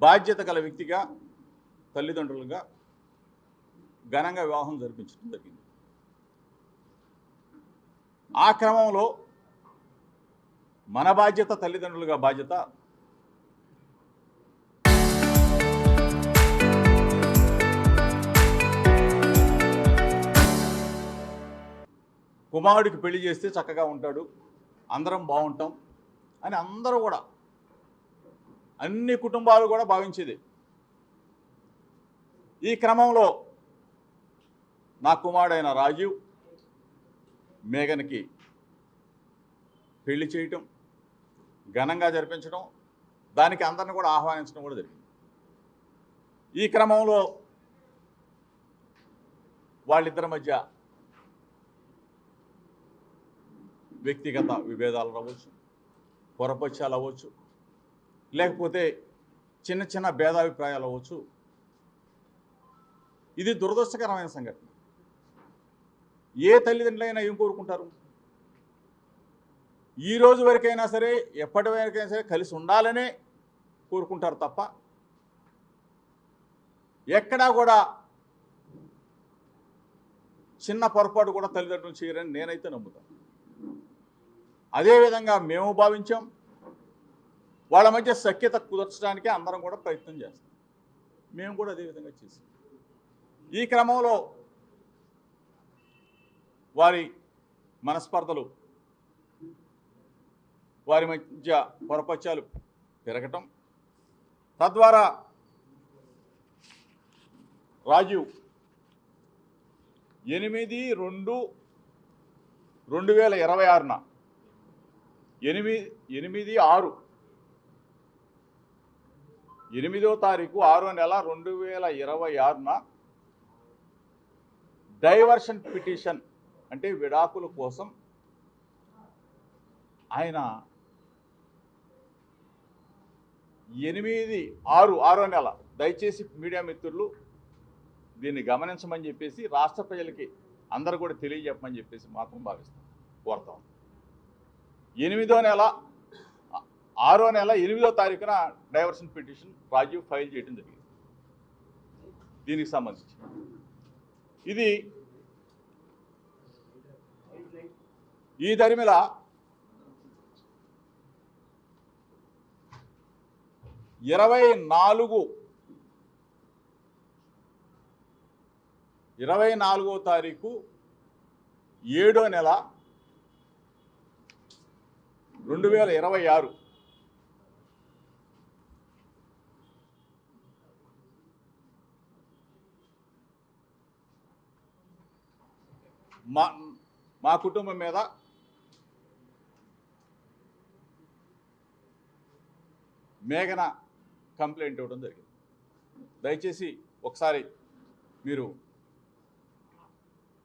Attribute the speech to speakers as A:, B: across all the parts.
A: బాధ్యత గల వ్యక్తిగా తల్లిదండ్రులుగా ఘనంగా వివాహం జరిపించడం జరిగింది. ఆ క్రమంలో మన బాధ్యత, తల్లిదండ్రులుగా బాధ్యత కుమారుడికి పెళ్లి చేస్తే చక్కగా ఉంటాడు, అందరం బాగుంటాం అని అందరూ కూడా, అన్ని కుటుంబాలు కూడా భావించేది. ఈ క్రమంలో నా కుమారుడైన రాజీవ్ మేఘన్కి పెళ్లి చేయటం, ఘనంగా జరిపించడం, దానికి అందరిని కూడా ఆహ్వానించడం కూడా జరిగింది. ఈ క్రమంలో వాళ్ళిద్దరి మధ్య వ్యక్తిగత విభేదాలు అవ్వచ్చు, పొరపక్షాలు అవ్వచ్చు, లేకపోతే చిన్న చిన్న భేదాభిప్రాయాలు అవ్వచ్చు. ఇది దురదృష్టకరమైన సంఘటన. ఏ తల్లిదండ్రులైనా ఏం కోరుకుంటారు? ఈ రోజు వరకైనా సరే, ఎప్పటి వరకైనా సరే కలిసి ఉండాలనే కోరుకుంటారు తప్ప ఎక్కడా కూడా చిన్న పొరపాటు కూడా తల్లిదండ్రులు చేయరని నేనైతే నమ్ముతాను. అదేవిధంగా మేము భావించాం. వాళ్ళ మధ్య సఖ్యత కుదర్చడానికి అందరం కూడా ప్రయత్నం చేస్తాం. మేము కూడా అదేవిధంగా చేసాం. ఈ క్రమంలో వారి మనస్పర్ధలు, వారి మధ్య పొరపక్షాలు పెరగటం, తద్వారా రాజీవ్ 8/2/2026 8వ తారీఖు 6వ నెల 2026 డైవర్షన్ పిటిషన్ అంటే విడాకుల కోసం ఆయన 6వ నెల, దయచేసి మీడియా మిత్రులు దీన్ని గమనించమని చెప్పేసి, రాష్ట్ర ప్రజలకి అందరూ కూడా తెలియజెప్పమని చెప్పేసి మాత్రం భావిస్తాం, కోరుతాం. 6వ నెల 8వ తారీఖున డైవర్షన్ పిటిషన్ రాజీవ్ ఫైల్ చేయడం జరిగింది. దీనికి సంబంధించి ఇది ఈ దరిమిల ఇరవై 24వ తారీఖు 7వ నెల 2026 మా కుటుంబం మీద మేఘన కంప్లైంట్ ఇవ్వడం జరిగింది. దయచేసి ఒకసారి మీరు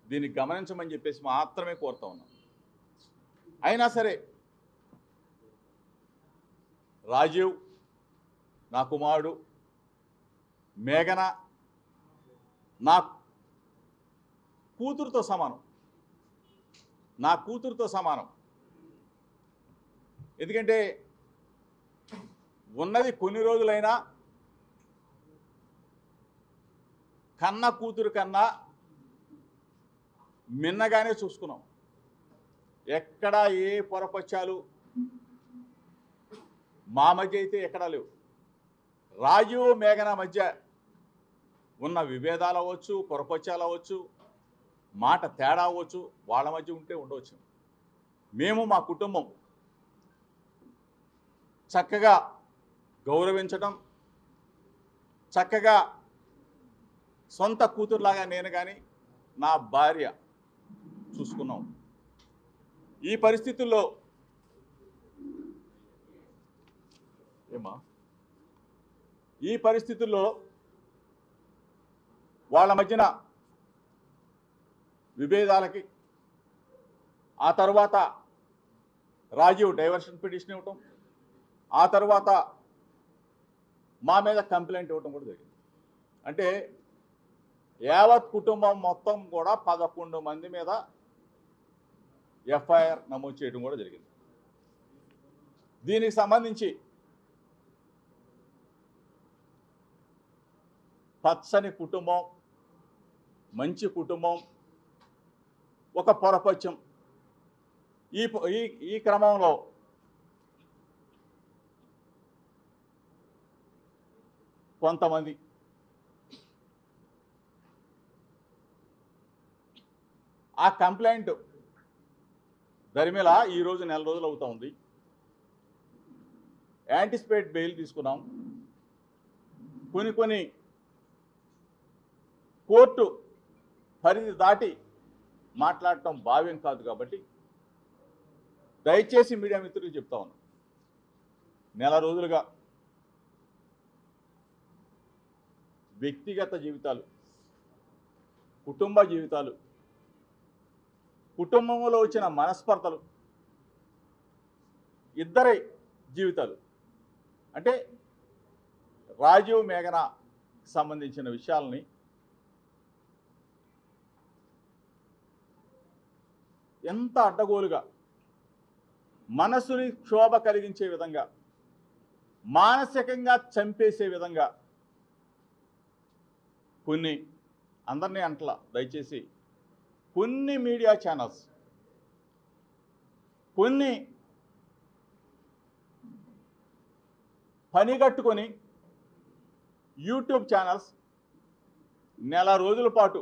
A: దీన్ని గమనించమని చెప్పేసి మాత్రమే కోరుతా ఉన్నాం. అయినా సరే రాజీవ్ నా కుమారుడు, మేఘన నా కూతురుతో సమానం. ఎందుకంటే ఉన్నది కొన్ని రోజులైనా కన్న కూతురు కన్నా మిన్నగానే చూసుకున్నాం. ఎక్కడా ఏ పొరపక్షాలు మా మధ్య అయితే ఎక్కడా లేవు. రాజీవ్ మేఘన మధ్య ఉన్న విభేదాలు అవ్వచ్చు, పొరపక్షాలు అవ్వచ్చు, మాట తేడా అవ్వచ్చు, వాళ్ళ మధ్య ఉంటే ఉండవచ్చు. మేము మా కుటుంబం చక్కగా గౌరవించడం, చక్కగా సొంత కూతురులాగా నేను కానీ నా భార్య చూసుకున్నాం. ఈ పరిస్థితుల్లో వాళ్ళ మధ్యన విభేదాలకి ఆ తర్వాత రాజీవ్ డైవర్షన్ పిటిషన్ ఇవ్వటం, ఆ తర్వాత మా మీద కంప్లైంట్ ఇవ్వటం కూడా జరిగింది. అంటే యావత్ కుటుంబం మొత్తం కూడా 11 మంది మీద ఎఫ్ఐఆర్ నమోదు చేయడం కూడా జరిగింది. దీనికి సంబంధించి పచ్చని కుటుంబం, మంచి కుటుంబం, ఒక పొరపచ్చం. ఈ ఈ ఈ క్రమంలో కొంతమంది ఆ కంప్లైంట్ దరిమిల ఈరోజు నెల రోజులు అవుతా ఉంది. యాంటిసిపేట్ బెయిల్ తీసుకున్నాం. కొన్ని కోర్టు పరిధి దాటి మాట్లాడటం భావ్యం కాదు కాబట్టి దయచేసి మీడియా మిత్రులకు చెప్తా ఉన్నాం, నెల రోజులుగా వ్యక్తిగత జీవితాలు, కుటుంబ జీవితాలు, కుటుంబంలో వచ్చిన మనస్పర్ధలు, ఇద్దరి జీవితాలు అంటే రాజీవ్ మేఘన సంబంధించిన విషయాలని ఎంత అడ్డగోలుగా, మనసుని క్షోభ కలిగించే విధంగా, మానసికంగా చంపేసే విధంగా కొన్ని, అందరినీ అంటలా దయచేసి, కొన్ని మీడియా ఛానల్స్, కొన్ని పనిగట్టుకొని యూట్యూబ్ ఛానల్స్ నెల రోజుల పాటు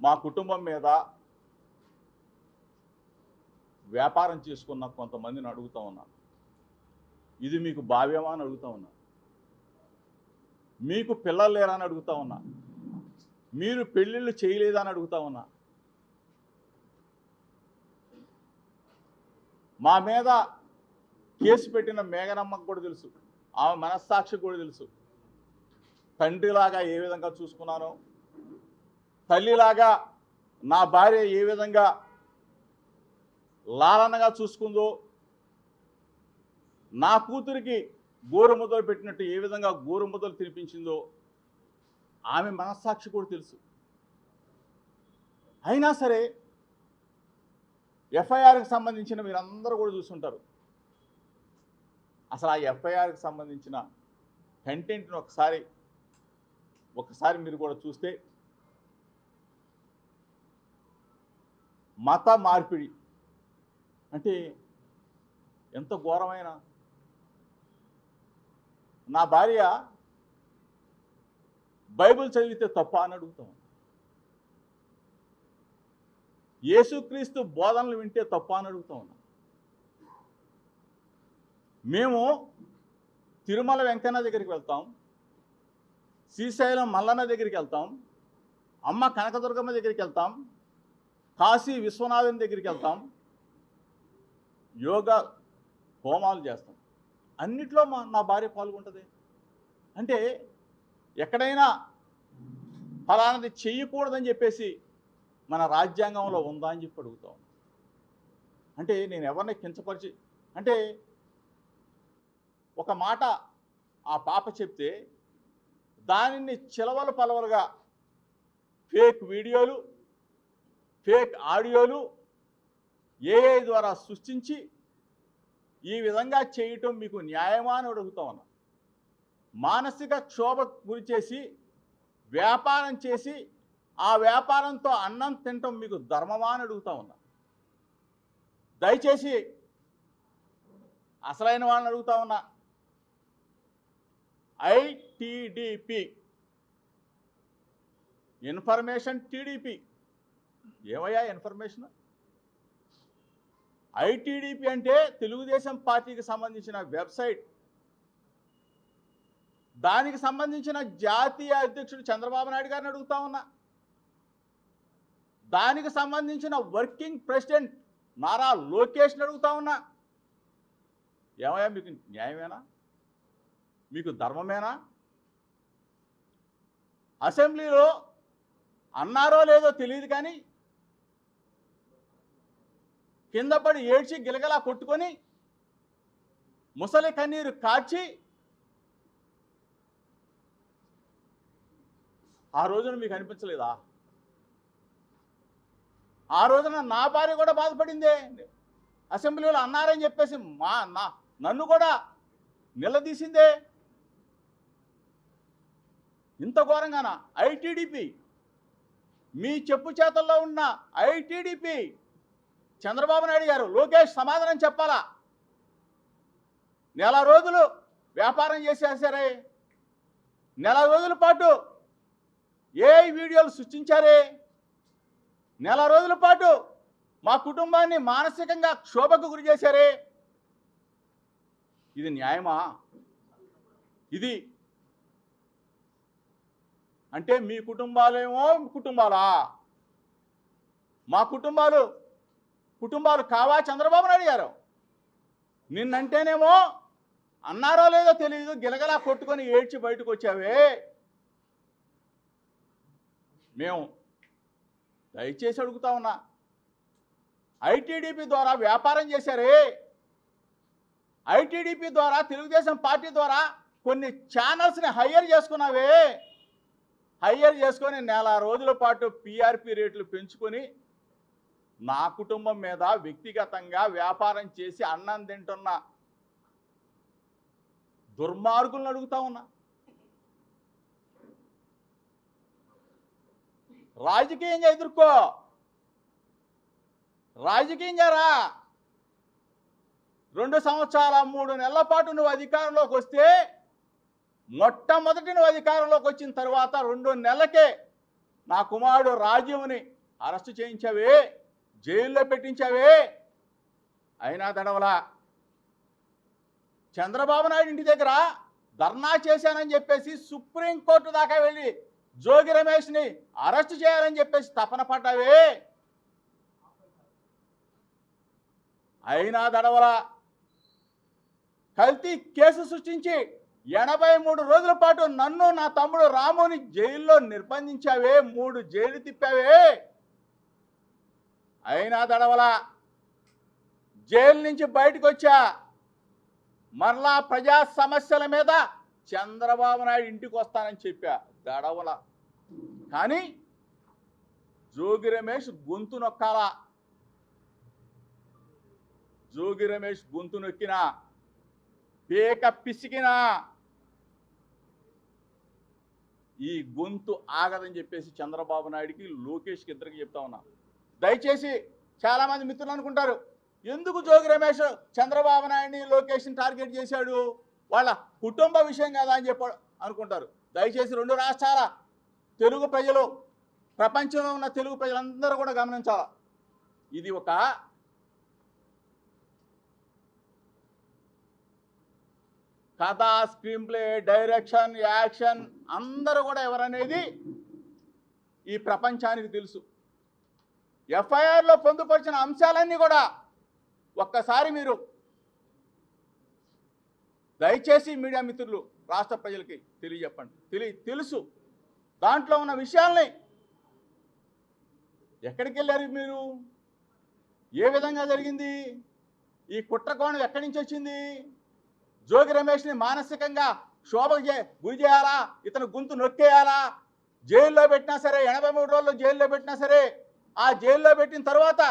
A: మా కుటుంబం మీద వ్యాపారం చేసుకున్న కొంతమందిని అడుగుతా ఉన్నాను, ఇది మీకు భావ్యమా అని అడుగుతా ఉన్నా. మీకు పిల్లలు లేరా అని అడుగుతా ఉన్నా. మీరు పెళ్ళిళ్ళు చేయలేదా అని అడుగుతా ఉన్నా. మా మీద కేసు పెట్టిన మేఘనమ్మకు కూడా తెలుసు, ఆమె మనస్సాక్షికి కూడా తెలుసు, తండ్రిలాగా ఏ విధంగా చూసుకున్నానో, తల్లిలాగా నా భార్య ఏ విధంగా లాలనగా చూసుకుందో, నా కూతురికి గోరుముద్దలు పెట్టినట్టు ఏ విధంగా గోరుముద్దలు తినిపించిందో ఆమె మనస్సాక్షి కూడా తెలుసు. అయినా సరే ఎఫ్ఐఆర్కి సంబంధించిన మీరందరూ కూడా చూస్తుంటారు. అసలు ఆ ఎఫ్ఐఆర్కి సంబంధించిన కంటెంట్ను ఒకసారి మీరు కూడా చూస్తే, మత మార్పిడి అంటే ఎంత ఘోరమైన, నా భార్య బైబిల్ చదివితే తప్ప అని అడుగుతాం, యేసుక్రీస్తు బోధనలు వింటే తప్ప అని అడుగుతా ఉన్నా. మేము తిరుమల వెంకన్న దగ్గరికి వెళ్తాం, శ్రీశైలం మల్లన్న దగ్గరికి వెళ్తాం, అమ్మ కనకదుర్గమ్మ దగ్గరికి వెళ్తాం, కాశీ విశ్వనాథన్ దగ్గరికి వెళ్తాం, యోగా హోమాలు చేస్తాం, అన్నిట్లో నా భార్య పాల్గొంటుంది. అంటే ఎక్కడైనా ఫలానది చెయ్యకూడదని చెప్పేసి మన రాజ్యాంగంలో ఉందా అని చెప్పి అడుగుతాం. అంటే నేను ఎవరిని కించపరిచి, అంటే ఒక మాట ఆ పాప చెప్తే దానిని చిలవలు పలవలుగా ఫేక్ వీడియోలు, ఫేక్ ఆడియోలు ఏఐ ద్వారా సృష్టించి ఈ విధంగా చేయటం మీకు న్యాయమా అని అడుగుతా ఉన్నా. మానసిక క్షోభ గురి చేసి వ్యాపారం చేసి ఆ వ్యాపారంతో అన్నం తినటం మీకు ధర్మమా అని అడుగుతా ఉన్నా. దయచేసి అసలైన వాళ్ళని అడుగుతా ఉన్నా. ఐటీడీపీ, ఇన్ఫర్మేషన్ టీడీపీ, ఏమయ్యా ఇన్ఫర్మేషన్? ఐటీడీపీ అంటే తెలుగుదేశం పార్టీకి సంబంధించిన వెబ్సైట్. దానికి సంబంధించిన జాతీయ అధ్యక్షుడు చంద్రబాబు నాయుడు గారిని అడుగుతా ఉన్నా. దానికి సంబంధించిన వర్కింగ్ ప్రెసిడెంట్ నారా లోకేష్ని అడుగుతా ఉన్నా. ఏమయ్యా మీకు న్యాయమేనా? మీకు ధర్మమేనా? అసెంబ్లీలో అన్నారో లేదో తెలియదు కానీ కింద పడి ఏడ్చి గిలగలా కొట్టుకొని ముసలి కన్నీరు కార్చి ఆ రోజున మీకు అనిపించలేదా? ఆ రోజున నా భార్య కూడా బాధపడిందే, అసెంబ్లీలో అన్నారని చెప్పేసి నన్ను కూడా నిలదీసిందే. ఇంత ఘోరంగానా? ఐటీడీపీ, మీ చెప్పు చేతల్లో ఉన్న ఐటీడీపీ చంద్రబాబు నాయుడు గారు, లోకేష్ సమాధానం చెప్పాలా. నెల రోజులు వ్యాపారం చేసేసారే, నెల రోజుల పాటు ఏ వీడియోలు సృష్టించారే, నెల రోజుల పాటు మా కుటుంబాన్ని మానసికంగా క్షోభకు గురి చేశారే. ఇది న్యాయమా? ఇది అంటే మీ కుటుంబాలేమో కుటుంబాలా? మా కుటుంబాలు కావా చంద్రబాబు నాయుడు గారు? నిన్నంటేనేమో అన్నారో లేదో తెలియదు, గిలగలా కొట్టుకొని ఏడ్చి బయటకు వచ్చావే. మేము దయచేసి అడుగుతా ఉన్నా, ఐటీడీపీ ద్వారా వ్యాపారం చేశారే, ఐటీడీపీ ద్వారా తెలుగుదేశం పార్టీ ద్వారా కొన్ని ఛానల్స్ని హైయర్ చేసుకున్నావే, హైయర్ చేసుకొని నెల రోజుల పాటు పీఆర్పీ రేట్లు పెంచుకొని నా కుటుంబం మీద వ్యక్తిగతంగా వ్యాపారం చేసి అన్నం తింటున్న దుర్మార్గులను అడుగుతా ఉన్నా. రాజకీయంగా ఎదుర్కో, రాజకీయంగా రా. 2 సంవత్సరాల 3 నెలల పాటు నువ్వు అధికారంలోకి వస్తే, మొట్టమొదటి నువ్వు అధికారంలోకి వచ్చిన తర్వాత 2 నెలలకే నా కుమారుడు రాజీవ్ని అరెస్టు చేయించావే, జైల్లో పెట్టించావే. అయినా దడవలా. చంద్రబాబు నాయుడు ఇంటి దగ్గర ధర్నా చేశానని చెప్పేసి సుప్రీంకోర్టు దాకా వెళ్ళి జోగి రమేష్ని అరెస్టు చేయాలని చెప్పేసి తపన పడ్డావే. అయినా దడవలా. కల్తీ కేసు సృష్టించి 83 రోజుల పాటు నన్ను నా తమ్ముడు రాముని జైల్లో నిర్బంధించావే, 3 జైలు తిప్పావే. అయినా దడవలా. జైలు నుంచి బయటకు వచ్చా, మరలా ప్రజా సమస్యల మీద చంద్రబాబు నాయుడు ఇంటికి వస్తానని చెప్పా, దడవల. కానీ జోగి రమేష్ గొంతు నొక్కాలా. జోగి రమేష్ గొంతు నొక్కినా, పేక పిసికినా ఈ గొంతు ఆగదని చెప్పేసి చంద్రబాబు నాయుడికి, లోకేష్కి ఇద్దరికి చెప్తా ఉన్నా. దయచేసి చాలామంది మిత్రులు అనుకుంటారు, ఎందుకు జోగి రమేష్ చంద్రబాబు నాయుడిని లోకేష్ని టార్గెట్ చేశాడు, వాళ్ళ కుటుంబ విషయం కదా అని చెప్పి అనుకుంటారు. దయచేసి 2 రాష్ట్రాల తెలుగు ప్రజలు, ప్రపంచంలో ఉన్న తెలుగు ప్రజలందరూ కూడా గమనించాలి. ఇది ఒక కథ, స్క్రీన్ ప్లే, డైరెక్షన్, యాక్షన్ అందరూ కూడా ఎవరనేది ఈ ప్రపంచానికి తెలుసు. ఎఫ్ఐఆర్లో పొందుపరిచిన అంశాలన్నీ కూడా ఒక్కసారి మీరు దయచేసి మీడియా మిత్రులు, రాష్ట్ర ప్రజలకి తెలియజెప్పండి. తెలుసు దాంట్లో ఉన్న విషయాల్ని. ఎక్కడికి వెళ్ళారు మీరు? ఏ విధంగా జరిగింది? ఈ కుట్రకోణం ఎక్కడి నుంచి వచ్చింది? జోగి రమేష్ని మానసికంగా క్షోభకు గురి చేయాలా, ఇతను గొంతు నొక్కేయాలా, జైల్లో పెట్టినా సరే, 83 రోజుల్లో జైల్లో పెట్టినా సరే, ఆ జైల్లో పెట్టిన తర్వాత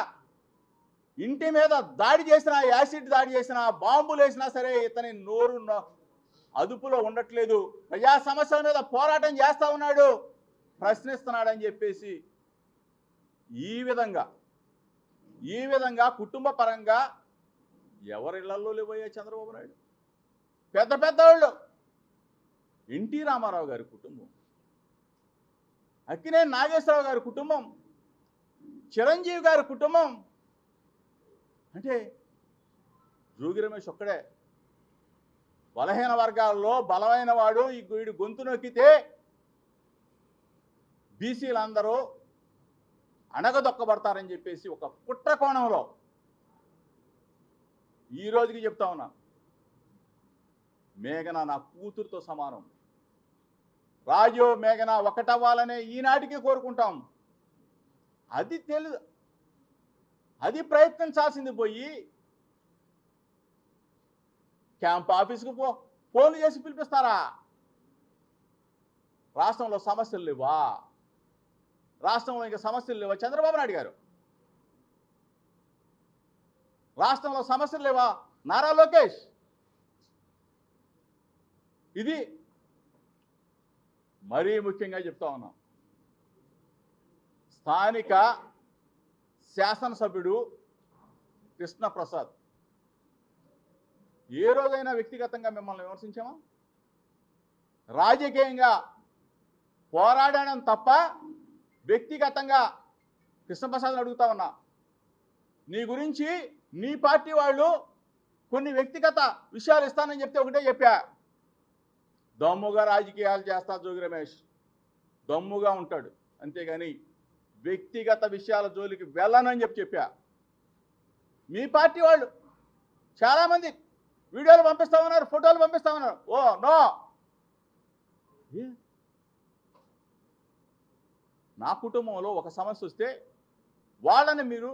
A: ఇంటి మీద దాడి చేసినా, యాసిడ్ దాడి చేసినా, బాంబులు వేసినా సరే ఇతని నోరు అదుపులో ఉండట్లేదు. ప్రజా సమస్యల మీద పోరాటం చేస్తూ ఉన్నాడు, ప్రశ్నిస్తున్నాడని చెప్పేసి ఈ విధంగా కుటుంబ పరంగా ఎవరి ఇళ్లలో లేవయ్యా చంద్రబాబు నాయుడు? పెద్దవాళ్ళు, ఎన్టీ రామారావు గారి కుటుంబం, అక్కినేని నాగేశ్వరరావు గారి కుటుంబం, చిరంజీవి గారి కుటుంబం. అంటే జోగి రమేష్ ఒక్కడే బలహీన వర్గాల్లో బలమైన వాడు. ఈ వీడు గొంతు నొక్కితే బీసీలందరూ అణగదొక్కబడతారని చెప్పేసి ఒక కుట్ర కోణంలో ఈ రోజుకి చెప్తా ఉన్నా. మేఘన నా కూతురుతో సమానం. రాజు మేఘన ఒకటవ్వాలనే ఈనాటికి కోరుకుంటాం. అది ప్రయత్నించాల్సింది పోయి క్యాంప్ ఆఫీస్కి ఫోన్లు చేసి పిలిపిస్తారా? రాష్ట్రంలో సమస్యలు లేవా? రాష్ట్రంలో ఇంకా సమస్యలు లేవా చంద్రబాబు నాయుడు గారు? రాష్ట్రంలో సమస్యలు లేవా నారా లోకేష్? ఇది మరీ ముఖ్యంగా చెప్తా ఉన్నాం, స్థానిక శాసనసభ్యుడు కృష్ణప్రసాద్ ఏ రోజైనా వ్యక్తిగతంగా మిమ్మల్ని విమర్శించామా? రాజకీయంగా పోరాడడం తప్ప వ్యక్తిగతంగా కృష్ణప్రసాద్ని అడుగుతా ఉన్నా, నీ గురించి నీ పార్టీ వాళ్ళు కొన్ని వ్యక్తిగత విషయాలు ఇస్తానని చెప్తే ఒకటే చెప్పా, దమ్ముగా రాజకీయాలు చేస్తా జోగి రమేష్, దమ్ముగా ఉంటాడు, అంతేగాని వ్యక్తిగత విషయాల జోలికి వెళ్ళనని చెప్పా. మీ పార్టీ వాళ్ళు చాలామంది వీడియోలు పంపిస్తా ఉన్నారు, ఫోటోలు పంపిస్తా ఉన్నారు. ఓ నో, నా కుటుంబంలో ఒక సమస్య వస్తే వాళ్ళని మీరు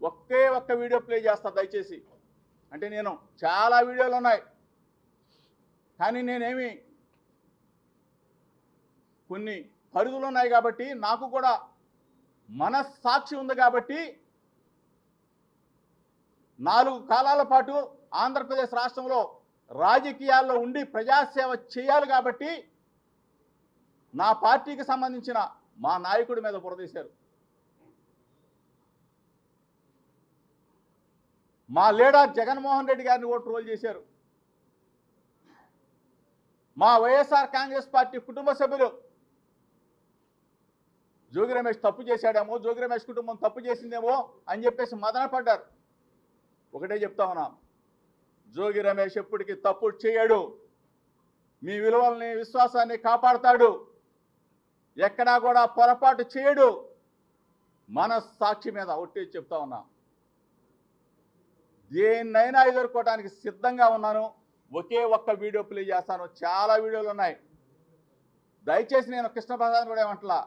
A: ఒక్క వీడియో ప్లే చేస్తా దయచేసి. అంటే నేను చాలా వీడియోలు ఉన్నాయి, కానీ నేనేమి కొన్ని పరిధులు ఉన్నాయి కాబట్టి, నాకు కూడా మనస్సాక్షి ఉంది కాబట్టి 4 కాలాల పాటు ఆంధ్రప్రదేశ్ రాష్ట్రంలో రాజకీయాల్లో ఉండి ప్రజాసేవ చేయాలి కాబట్టి నా పార్టీకి సంబంధించిన మా నాయకుడి మీద బురదీశారు, మా లీడర్ జగన్మోహన్ రెడ్డి గారిని కూడా ట్రోల్ చేశారు, మా వైఎస్ఆర్ కాంగ్రెస్ పార్టీ కుటుంబ సభ్యులు జోగి రమేష్ తప్పు చేశాడేమో, జోగి రమేష్ కుటుంబం తప్పు చేసిందేమో అని చెప్పేసి మదన పడ్డారు. ఒకటే చెప్తా ఉన్నా, జోగి రమేష్ ఎప్పటికీ తప్పు చేయడు, మీ విలువల్ని విశ్వాసాన్ని కాపాడుతాడు, ఎక్కడా కూడా పొరపాటు చేయడు. మనస్సాక్షి మీద ఒట్టి చెప్తా ఉన్నా, దేన్నైనా ఎదుర్కోవడానికి సిద్ధంగా ఉన్నాను. ఒక్క వీడియో ప్లే చేస్తాను, చాలా వీడియోలు ఉన్నాయి. దయచేసి నేను కృష్ణప్రసాద్ కూడా ఏమంటలా,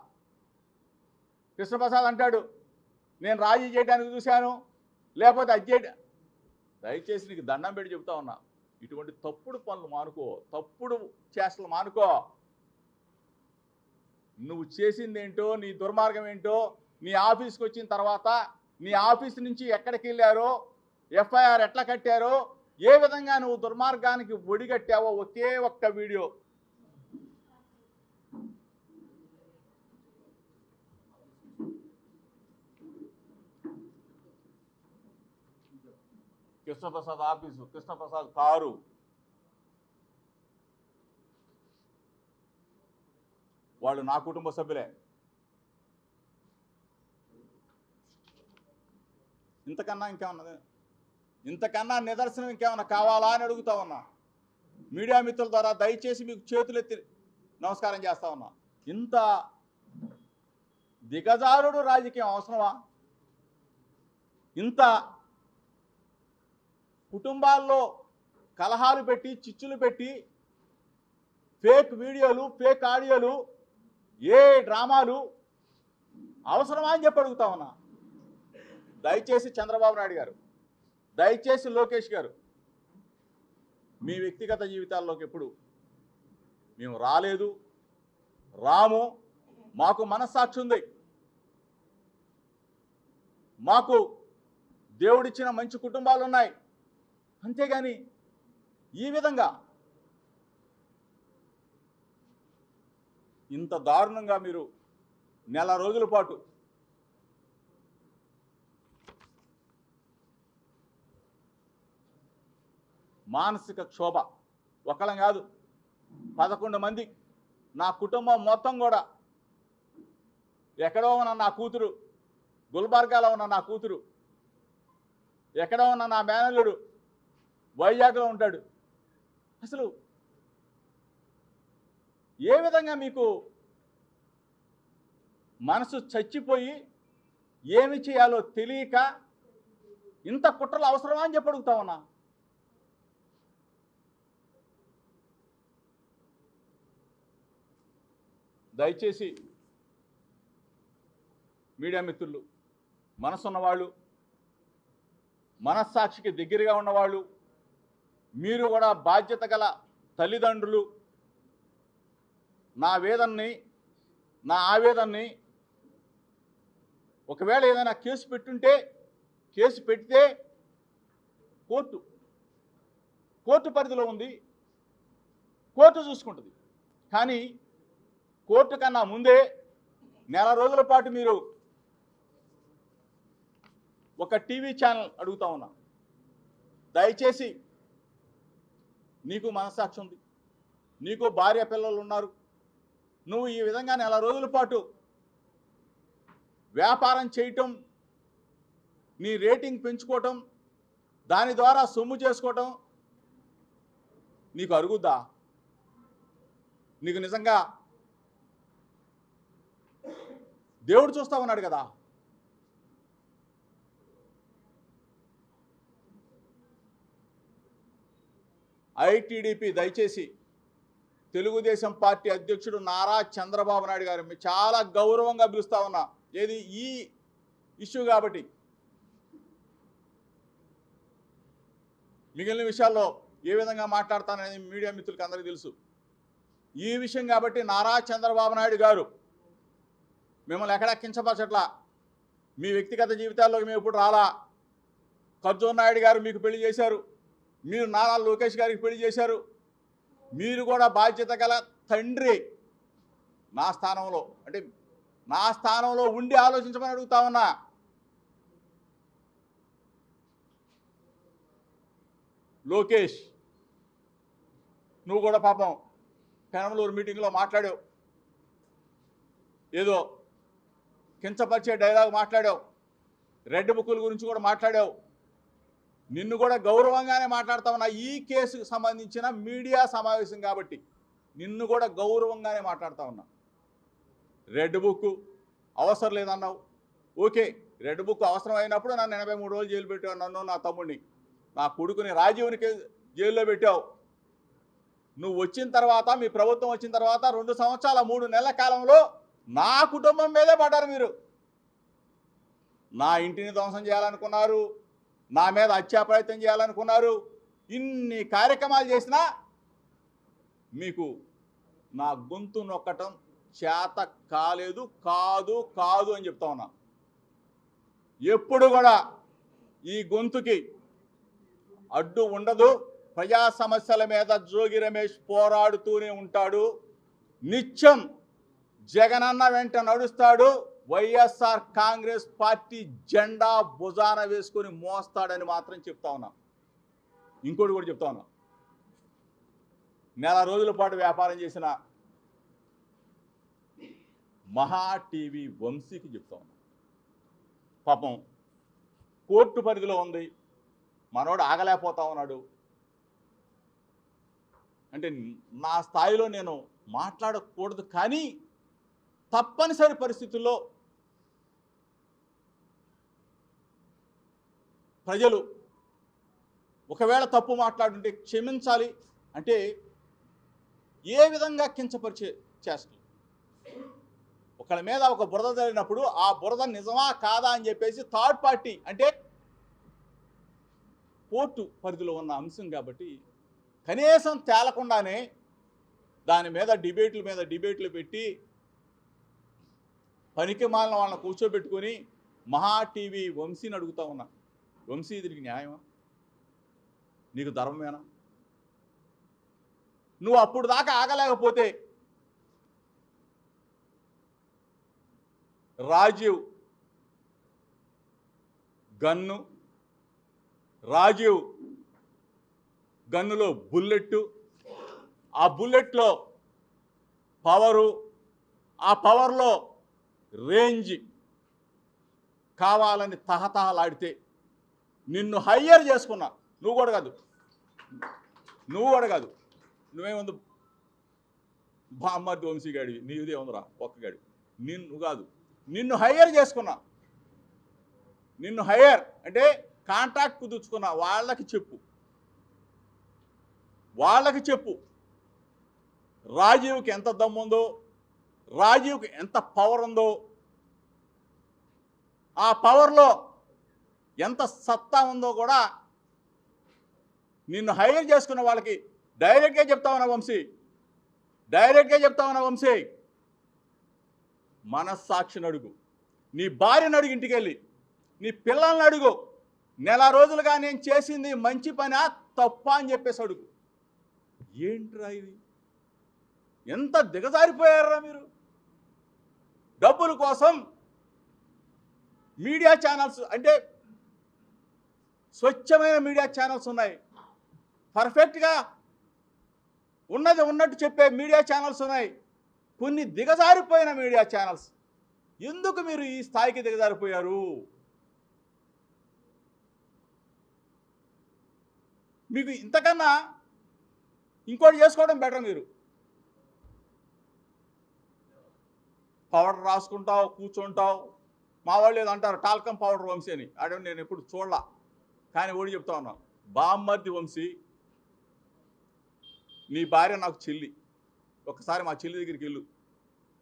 A: కృష్ణప్రసాద్ అంటాడు నేను రాజీ చేయడానికి చూశాను, లేకపోతే అది చేయడం. దయచేసి నీకు దండం పెట్టి చెప్తా ఉన్నా, ఇటువంటి తప్పుడు పనులు మానుకో, తప్పుడు చేష్టలు మానుకో. నువ్వు చేసిందేంటో, నీ దుర్మార్గం ఏంటో, నీ ఆఫీస్కి వచ్చిన తర్వాత నీ ఆఫీస్ నుంచి ఎక్కడికి వెళ్ళారో, ఎఫ్ఐఆర్ ఎట్లా కట్టారో, ఏ విధంగా నువ్వు దుర్మార్గానికి ఒడిగట్టావో ఒక్క video. Krishnaprasad office, Krishnaprasad car, వాళ్ళు నా కుటుంబ సభ్యులే. ఇంతకన్నా ఇంకేమన్నది, ఇంతకన్నా నిదర్శనం ఇంకేమన్నా కావాలా అని అడుగుతా ఉన్నా. మీడియా మిత్రుల ద్వారా దయచేసి మీకు చేతులెత్తి నమస్కారం చేస్తా ఉన్నా. ఇంత దిగజారుడు రాజకీయం అవసరమా? ఇంత కుటుంబాల్లో కలహాలు పెట్టి, చిచ్చులు పెట్టి, ఫేక్ వీడియోలు, ఫేక్ ఆడియోలు, ఏ డ్రామాలు అవసరమా అని చెప్పి అడుగుతా ఉన్నా. దయచేసి చంద్రబాబు నాయుడు గారు, దయచేసి లోకేష్ గారు, మీ వ్యక్తిగత జీవితాల్లోకి ఎప్పుడు మేము రాలేదు, రాము. మాకు మనస్సాక్షి ఉంది, మాకు దేవుడిచ్చిన మంచి కుటుంబాలు ఉన్నాయి. అంతేగాని ఈ విధంగా ఇంత దారుణంగా మీరు నెల రోజుల పాటు మానసిక క్షోభ, ఒకళ్ళం కాదు 11 మంది, నా కుటుంబం మొత్తం కూడా, ఎక్కడో ఉన్న నా కూతురు, గుల్బర్గాలో ఉన్న నా కూతురు, ఎక్కడో ఉన్న నా మేనల్లుడు వైజాగ్లో ఉంటాడు. అసలు ఏ విధంగా మీకు మనసు చచ్చిపోయి ఏమి చేయాలో తెలియక ఇంత కుట్రలు అవసరమా అని చెప్పి అడుగుతా ఉన్నా. దయచేసి మీడియా మిత్రులు, మనసున్నవాళ్ళు, మనస్సాక్షికి దగ్గరగా ఉన్నవాళ్ళు, మీరు కూడా బాధ్యత గల తల్లిదండ్రులు, నా వేదనని, నా ఆవేదనని, ఒకవేళ ఏదైనా కేసు పెట్టుంటే, కేసు పెడితే కోర్టు పరిధిలో ఉంది, కోర్టు చూసుకుంటుంది. కానీ కోర్టు కన్నా ముందే నెల రోజుల పాటు మీరు ఒక టీవీ ఛానల్ అడుగుతా ఉన్నా, దయచేసి నీకు మనస్సాక్షి ఉంది, నీకు భార్య పిల్లలు ఉన్నారు, నువ్వు ఈ విధంగా నెల రోజుల పాటు వ్యాపారం చేయటం, నీ రేటింగ్ పెంచుకోవటం, దాని ద్వారా సొమ్ము చేసుకోవటం నీకు అరుగుద్దా? నీకు నిజంగా దేవుడు చూస్తా ఉన్నాడు కదా. ఐటీడీపీ దయచేసి తెలుగుదేశం పార్టీ అధ్యక్షుడు నారా చంద్రబాబు నాయుడు గారు చాలా గౌరవంగా పిలుస్తా ఉన్నా, ఏది ఈ ఇష్యూ కాబట్టి. మిగిలిన విషయాల్లో ఏ విధంగా మాట్లాడతాననేది మీడియా మిత్రులకు అందరికీ తెలుసు. ఈ విషయం కాబట్టి నారా చంద్రబాబు నాయుడు గారు మిమ్మల్ని ఎక్కడ కించపరచట్లా, మీ వ్యక్తిగత జీవితాల్లోకి మేము ఎప్పుడు రాలా. ఖర్జూర్ నాయుడు గారు మీకు పెళ్లి చేశారు, మీరు నారా లోకేష్ గారికి పెళ్లి చేశారు, మీరు కూడా బాధ్యత గల తండ్రి. నా స్థానంలో అంటే నా స్థానంలో ఉండి ఆలోచించమని అడుగుతా ఉన్నా. లోకేష్, నువ్వు కూడా పాపం పెనమలూరు మీటింగ్లో మాట్లాడావు, ఏదో కించపరిచే డైలాగ్ మాట్లాడావు, రెడ్ బుక్కుల గురించి కూడా మాట్లాడావు. నిన్ను కూడా గౌరవంగానే మాట్లాడుతా ఉన్నా. ఈ కేసుకు సంబంధించిన మీడియా సమావేశం కాబట్టి నిన్ను కూడా గౌరవంగానే మాట్లాడుతూ ఉన్నా. రెడ్ బుక్ అవసరం లేదన్నావు, ఓకే. రెడ్ బుక్ అవసరం అయినప్పుడు నన్ను 83 రోజులు జైలు పెట్టావు, నన్ను నా తమ్ముడిని, నా కొడుకుని రాజీవ్నికి జైల్లో పెట్టావు. నువ్వు వచ్చిన తర్వాత, మీ ప్రభుత్వం వచ్చిన తర్వాత 2 సంవత్సరాల 3 నెలల కాలంలో నా కుటుంబం మీదే పడ్డారు మీరు. నా ఇంటిని ధ్వంసం చేయాలనుకున్నారు, నా మీద హత్యా ప్రయత్నం చేయాలనుకున్నారు. ఇన్ని కార్యక్రమాలు చేసినా మీకు నా గొంతు నొక్కటం చేత కాలేదు, కాదు అని చెప్తా ఉన్నా. ఎప్పుడు కూడా ఈ గొంతుకి అడ్డు ఉండదు. ప్రజా సమస్యల మీద జోగి రమేష్ పోరాడుతూనే ఉంటాడు. నిత్యం జగనన్న వెంట నడుస్తాడు. వైఎస్ఆర్ కాంగ్రెస్ పార్టీ జెండా భుజాన వేసుకొని మోస్తాడని మాత్రం చెప్తా ఉన్నా. ఇంకోటి కూడా చెప్తా ఉన్నా, నెల రోజుల పాటు వ్యాపారం చేసిన మహా టీవీ వంశీకి చెప్తా ఉన్నా. పాపం కోర్టు పరిధిలో ఉంది, మనోడు ఆగలేకపోతా ఉన్నాడు. అంటే నా స్థాయిలో నేను మాట్లాడకూడదు, కానీ తప్పనిసరి పరిస్థితుల్లో ప్రజలు ఒకవేళ తప్పు మాట్లాడుంటే క్షమించాలి. అంటే ఏ విధంగా కించపరిచే చేస్తారు. ఒకళ్ళ మీద ఒక బురద జరిగినప్పుడు ఆ బురద నిజమా కాదా అని చెప్పేసి థర్డ్ పార్టీ, అంటే కోర్టు పరిధిలో ఉన్న అంశం కాబట్టి కనీసం తేలకుండానే దాని మీద డిబేట్లు పెట్టి పనికి మాలిన వాళ్ళని కూర్చోబెట్టుకొని మహా టీవీ వంశీని అడుగుతా ఉన్నా, వంశీ దీనికి న్యాయమా? నీకు ధర్మమేనా? నువ్వు అప్పుడు దాకా ఆగలేకపోతే రాజీవ్ గన్నులో బుల్లెట్టు, ఆ బుల్లెట్లో పవరు, ఆ పవర్లో రేంజ్ కావాలని తహతహలాడితే నిన్ను హయ్యర్ చేసుకున్నా. నువ్వు కూడా కాదు, నువ్వేముంది బామ్మర్ది వంశీగాడివి, నీదే ఉందిరా ఒక్కగాడి, నిన్ను హయ్యర్ చేసుకున్నా. నిన్ను హయ్యర్ అంటే కాంట్రాక్ట్ కుదుర్చుకున్నా. వాళ్ళకి చెప్పు రాజీవ్కి ఎంత దమ్ముందో, రాజీవ్కి ఎంత పవర్ ఉందో, ఆ పవర్లో ఎంత సత్తా ఉందో కూడా నిన్ను హైర్ చేసుకున్న వాళ్ళకి డైరెక్ట్గా చెప్తా ఉన్నా వంశీ. మనస్సాక్షిని అడుగు, నీ భార్యను అడుగు, ఇంటికి వెళ్ళి నీ పిల్లల్ని అడుగు, నెల రోజులుగా నేను చేసింది మంచి పనా తప్ప అని చెప్పేసి అడుగు. ఏంట్రా ఇది? ఎంత దిగజారిపోయారా మీరు? డబ్బుల కోసం మీడియా ఛానల్స్, అంటే స్వచ్ఛమైన మీడియా ఛానల్స్ ఉన్నాయి, పర్ఫెక్ట్గా ఉన్నది ఉన్నట్టు చెప్పే మీడియా ఛానల్స్ ఉన్నాయి, కొన్ని దిగజారిపోయిన మీడియా ఛానల్స్. ఎందుకు మీరు ఈ స్థాయికి దిగజారిపోయారు? మీకు ఇంతకన్నా ఇంకోటి చేసుకోవడం బెటర్. మీరు పౌడర్ రాసుకుంటావు, కూర్చుంటావు. మా వాళ్ళు ఏదో అంటారు టాల్కం పౌడర్ వంశీ అని. అదే నేను ఎప్పుడు చూడలా, కానీ ఓడి చెప్తా ఉన్నా, బామ్మర్ది వంశీ, నీ భార్య నాకు చెల్లి, ఒకసారి మా చెల్లి దగ్గరికి వెళ్ళు,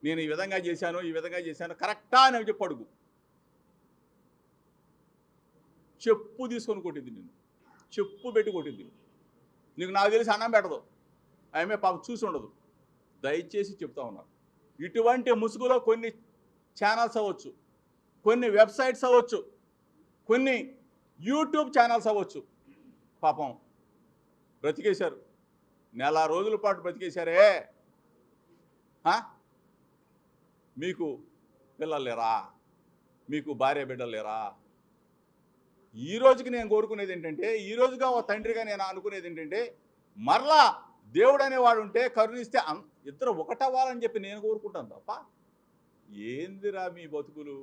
A: నేను ఈ విధంగా చేశాను, ఈ విధంగా చేశాను, కరెక్టా అని చెప్పి అడుగు. చెప్పు తీసుకొని కొట్టింది, నేను చెప్పు పెట్టి కొట్టింది. నీకు నాకు తెలిసి అన్నం పెట్టదు, ఆమె పాప చూసి ఉండదు. దయచేసి చెప్తా ఉన్నా, ఇటువంటి ముసుగులో కొన్ని ఛానల్స్ అవ్వచ్చు, కొన్ని వెబ్సైట్స్ అవ్వచ్చు, కొన్ని యూట్యూబ్ ఛానల్స్ అవ్వచ్చు, పాపం బ్రతికేశారు. నెల రోజుల పాటు బ్రతికేశారే. మీకు పిల్లలు లేరా? మీకు భార్య బిడ్డలు లేరా? ఈ రోజుకి నేను కోరుకునేది ఏంటంటే, ఈ రోజుగా ఓ తండ్రిగా నేను అనుకునేది ఏంటంటే, మరలా దేవుడు అనేవాడు ఉంటే కరుణిస్తే ఇద్దరు ఒకటవ్వాలని చెప్పి నేను కోరుకుంటాను తప్ప ఏందిరా మీ బతుకులు?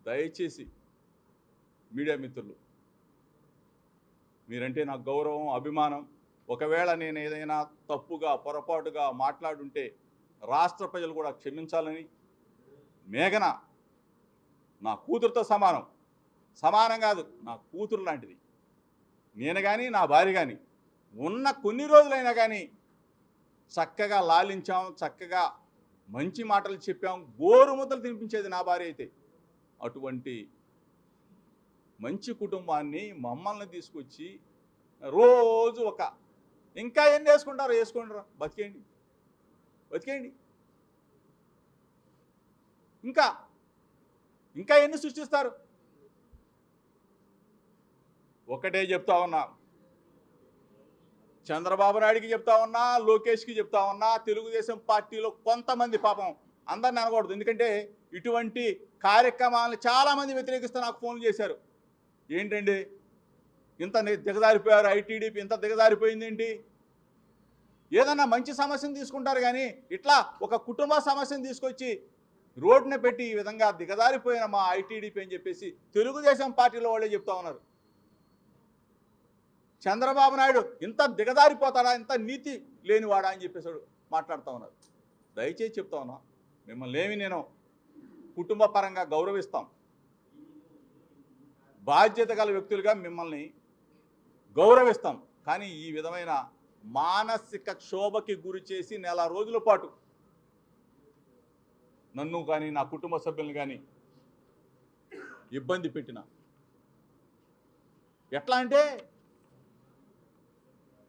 A: దయచేసి మీడియా మిత్రులు, మీరంటే నాకు గౌరవం, అభిమానం. ఒకవేళ నేను ఏదైనా తప్పుగా పొరపాటుగా మాట్లాడుంటే రాష్ట్ర ప్రజలు కూడా క్షమించాలని. మేఘన నా కూతురుతో సమానం, సమానం కాదు, నా కూతురు లాంటిది. నేను కానీ నా భార్య కానీ ఉన్న కొన్ని రోజులైనా కానీ చక్కగా లాలించాం, చక్కగా మంచి మాటలు చెప్పాం, గోరుముద్దలు తినిపించేది నా భార్య అయితే. అటువంటి మంచి కుటుంబాన్ని మమ్మల్ని తీసుకొచ్చి రోజు ఒక ఇంకా ఎన్ని వేసుకుంటారో వేసుకుంటారా, బతికేయండి బతికేయండి. ఇంకా ఇంకా ఎన్ని సృష్టిస్తారు? ఒకటే చెప్తా ఉన్నా, చంద్రబాబు నాయుడికి చెప్తా ఉన్నా, లోకేష్కి చెప్తా ఉన్నా, తెలుగుదేశం పార్టీలో కొంతమంది, పాపం అందరిని అనకూడదు, ఎందుకంటే ఇటువంటి కార్యక్రమాలను చాలామంది వ్యతిరేకిస్తూ నాకు ఫోన్లు చేశారు. ఏంటండి ఇంత దిగజారిపోయారు, ఐటీడీపీ ఇంత దిగజారిపోయింది ఏంటి? ఏదన్నా మంచి సమస్యను తీసుకుంటారు కానీ ఇట్లా ఒక కుటుంబ సమస్యను తీసుకొచ్చి రోడ్డున పెట్టి ఈ విధంగా దిగజారిపోయిన మా ఐటీడీపీ అని చెప్పేసి తెలుగుదేశం పార్టీలో వాళ్ళే చెప్తా ఉన్నారు. చంద్రబాబు నాయుడు ఇంత దిగజారిపోతాడా, ఇంత నీతి లేనివాడా అని చెప్పేసి మాట్లాడుతూ ఉన్నారు. దయచేసి చెప్తా ఉన్నా, మిమ్మల్ని ఏమి నేను కుటుంబ పరంగా గౌరవిస్తాం, బాధ్యత గల వ్యక్తులుగా మిమ్మల్ని గౌరవిస్తాం. కానీ ఈ విధమైన మానసిక క్షోభకి గురి చేసి నెల రోజుల పాటు నన్ను కానీ నా కుటుంబ సభ్యులను కానీ ఇబ్బంది పెట్టిన, ఎట్లా అంటే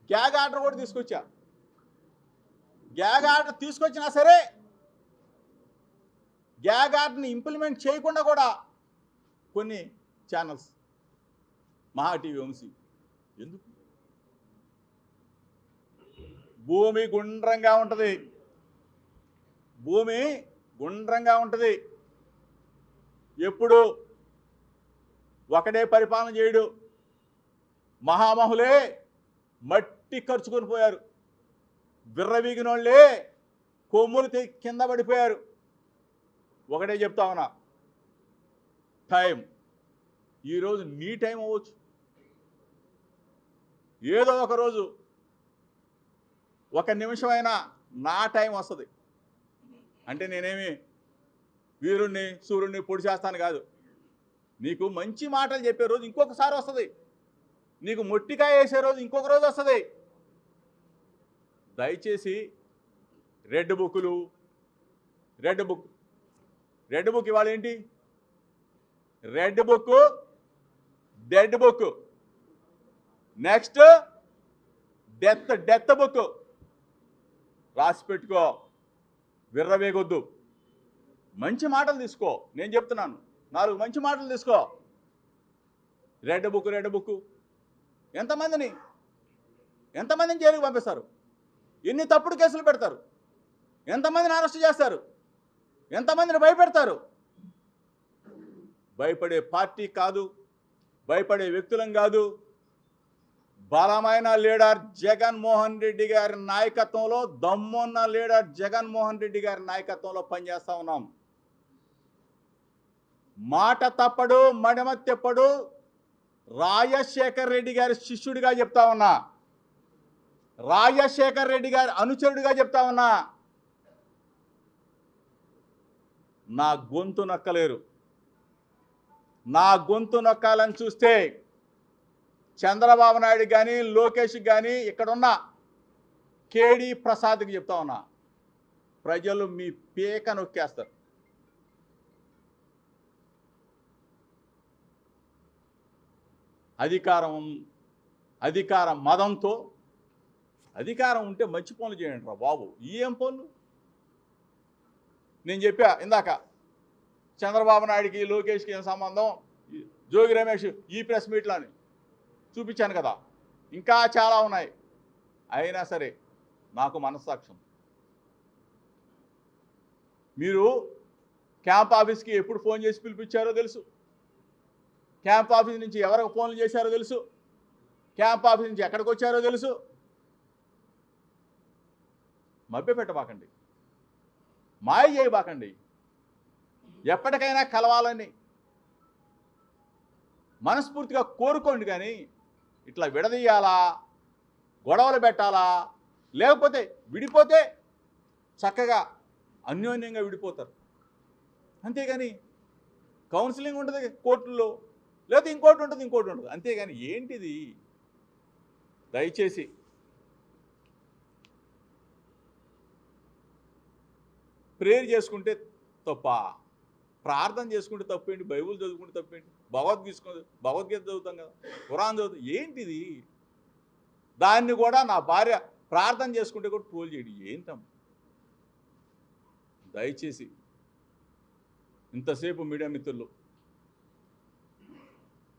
A: గ్యాగ్ ఆర్డర్ కూడా తీసుకొచ్చా. గ్యాగ్ ఆర్డర్ తీసుకొచ్చినా సరే గ్యాగ్ ఆర్డర్ని ఇంప్లిమెంట్ చేయకుండా కూడా కొన్ని ఛానల్స్, మహా టీవీ వంశీ, ఎందుకు? భూమి గుండ్రంగా ఉంటుంది, భూమి గుండ్రంగా ఉంటుంది. ఎప్పుడు ఒకడే పరిపాలన చేయడు. మహామహులే మట్టి ఖర్చుకొని పోయారు, విర్రవీగినోళ్ళే కొమ్ములు కింద పడిపోయారు. ఒకటే చెప్తా ఉన్నా, టైం ఈరోజు నీ టైం అవ్వచ్చు, ఏదో ఒకరోజు ఒక నిమిషమైనా నా టైం వస్తుంది. అంటే నేనేమి వీరుణ్ణి సూర్యుడిని పొడి చేస్తాను కాదు. నీకు మంచి మాటలు చెప్పే రోజు ఇంకొకసారి వస్తుంది, నీకు మొట్టికాయ వేసే రోజు ఇంకొక రోజు వస్తుంది. దయచేసి రెడ్ బుక్లు, రెడ్ బుక్ ఇవాళ ఏంటి? Red book, dead book, next death book రాసి పెట్టుకో, విర్రవేగొద్దు. మంచి మాటలు తీసుకో, నేను చెప్తున్నాను, 4 మంచి మాటలు తీసుకో. రెడ్ బుక్ ఎంతమందిని జైలుకి పంపిస్తారు? ఎన్ని తప్పుడు కేసులు పెడతారు? ఎంతమందిని అరెస్ట్ చేస్తారు? ఎంతమందిని భయపెడతారు? భయపడే పార్టీ కాదు, భయపడే వ్యక్తులం కాదు. బలమైన లీడర్ జగన్మోహన్ రెడ్డి గారి నాయకత్వంలో, దమ్మున్న లీడర్ జగన్మోహన్ రెడ్డి గారి నాయకత్వంలో పనిచేస్తా ఉన్నాం. మాట తప్పడు, మడమ తెప్పడు. రాజశేఖర్ రెడ్డి గారి శిష్యుడిగా చెప్తా ఉన్నా, రాజశేఖర్ రెడ్డి గారి అనుచరుడిగా చెప్తా ఉన్నా. నా గొంతు నక్కలేరు. నా గొంతు నొక్కాలని చూస్తే చంద్రబాబు నాయుడు కానీ, లోకేష్ కానీ, ఇక్కడున్న కేడీ ప్రసాద్కి చెప్తా ఉన్నా, ప్రజలు మీ పేక నొక్కేస్తారు. అధికార మదంతో, అధికారం ఉంటే మంచి పనులు చేయండి రా బాబు. ఏం పనులు? నేను చెప్పా ఇందాక, చంద్రబాబు నాయుడికి లోకేష్కి ఏం సంబంధం, జోగి రమేష్ ఈ ప్రెస్ మీట్లో అని చూపించాను కదా. ఇంకా చాలా ఉన్నాయి. అయినా సరే నాకు మనస్సాక్ష్యం. మీరు క్యాంప్ ఆఫీస్కి ఎప్పుడు ఫోన్ చేసి పిలిపించారో తెలుసు. క్యాంప్ ఆఫీస్ నుంచి ఎవరికి ఫోన్లు చేశారో తెలుసు. క్యాంప్ ఆఫీస్ నుంచి ఎక్కడికి వచ్చారో తెలుసు. మభ్యపెట్టబాకండి, మాయ చేయబాకండి. ఎప్పటికైనా కలవాలని మనస్ఫూర్తిగా కోరుకోండి, కానీ ఇట్లా విడదీయాలా, గొడవలు పెట్టాలా, లేకపోతే విడిపోతే చక్కగా అన్యోన్యంగా విడిపోతారు. అంతేగాని కౌన్సిలింగ్ ఉంటుంది కోర్టుల్లో, లేకపోతే ఇంకోటి ఉంటుంది. అంతేగాని ఏంటిది? దయచేసి ప్రేయర్ చేసుకుంటే తప్ప, ప్రార్థన చేసుకుంటే తప్పేంటి, బైబుల్ చదువుకుంటే తప్పేంటి, భగవద్గీత చదువుతాం కదా, ఖురాన్ చదువుతాం, ఏంటిది? దాన్ని కూడా నా భార్య ప్రార్థన చేసుకుంటే కూడా ట్రోల్ చేయడం ఏంటం? దయచేసి ఇంతసేపు మీడియా మిత్రులు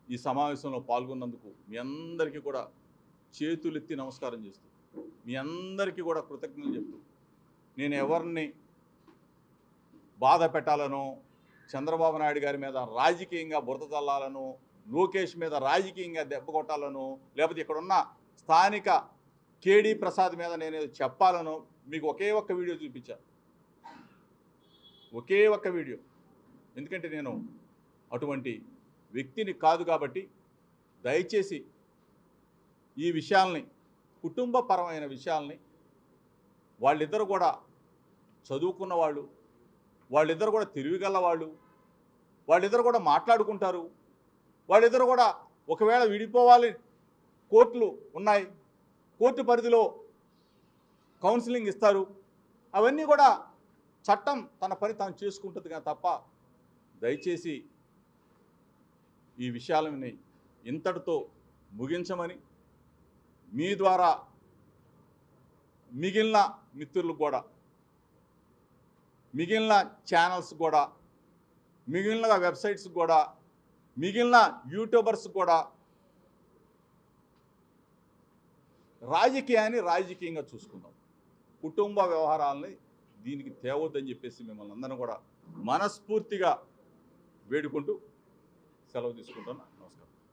A: ఈ సమావేశంలో పాల్గొన్నందుకు మీ అందరికీ కూడా చేతులెత్తి నమస్కారం చేస్తూ, మీ అందరికీ కూడా కృతజ్ఞతలు చెప్తూ, నేను ఎవరిని బాధ పెట్టాలనో, చంద్రబాబు నాయుడు గారి మీద రాజకీయంగా బురద చల్లాలను, లోకేష్ మీద రాజకీయంగా దెబ్బ కొట్టాలను, లేకపోతే ఇక్కడున్న స్థానిక కేడీ ప్రసాద్ మీద నేను చెప్పాలను మీకు ఒకే ఒక్క వీడియో చూపించాను. ఒకే ఒక్క వీడియో. ఎందుకంటే నేను అటువంటి వ్యక్తిని కాదు కాబట్టి దయచేసి ఈ విషయాల్ని, కుటుంబపరమైన విషయాల్ని, వాళ్ళిద్దరు కూడా చదువుకున్న వాళ్ళు, వాళ్ళిద్దరు కూడా తెలివిగల వాళ్ళిద్దరు కూడా మాట్లాడుకుంటారు. వాళ్ళిద్దరు కూడా ఒకవేళ విడిపోవాలి, కోర్టులు ఉన్నాయి, కోర్టు పరిధిలో కౌన్సిలింగ్ ఇస్తారు. అవన్నీ కూడా చట్టం తన పని తాను చేసుకుంటుంది కానీ తప్ప దయచేసి ఈ విషయాలని ఇంతటితో ముగించమని మీ ద్వారా మిగిలిన మిత్రులకు కూడా, మిగిలిన ఛానల్స్ కూడా, మిగిలిన వెబ్సైట్స్ కూడా, మిగిలిన యూట్యూబర్స్ కూడా రాజకీయాన్ని రాజకీయంగా చూసుకుందాం, కుటుంబ వ్యవహారాలని దీనికి తేవద్దని చెప్పేసి మిమ్మల్ని అందరం కూడా మనస్ఫూర్తిగా వేడుకుంటూ సెలవు తీసుకుంటాను.